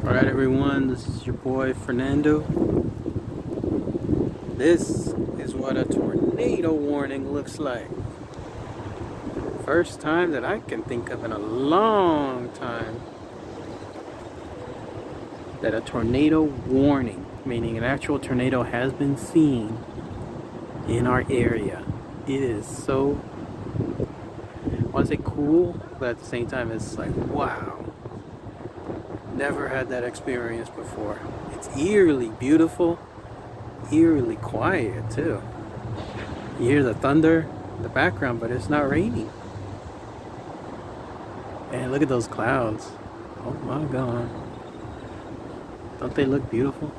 Alright everyone, this is your boy Fernando. This is what a tornado warning looks like. First time that I can think of in a long time that a tornado warning, meaning an actual tornado, has been seen in our area. It is so, I want to say cool, but at the same time it's like, wow. Never had that experience before. It's eerily beautiful, eerily quiet too. You hear the thunder in the background, but it's not raining. And look at those clouds. Oh my god. Don't they look beautiful?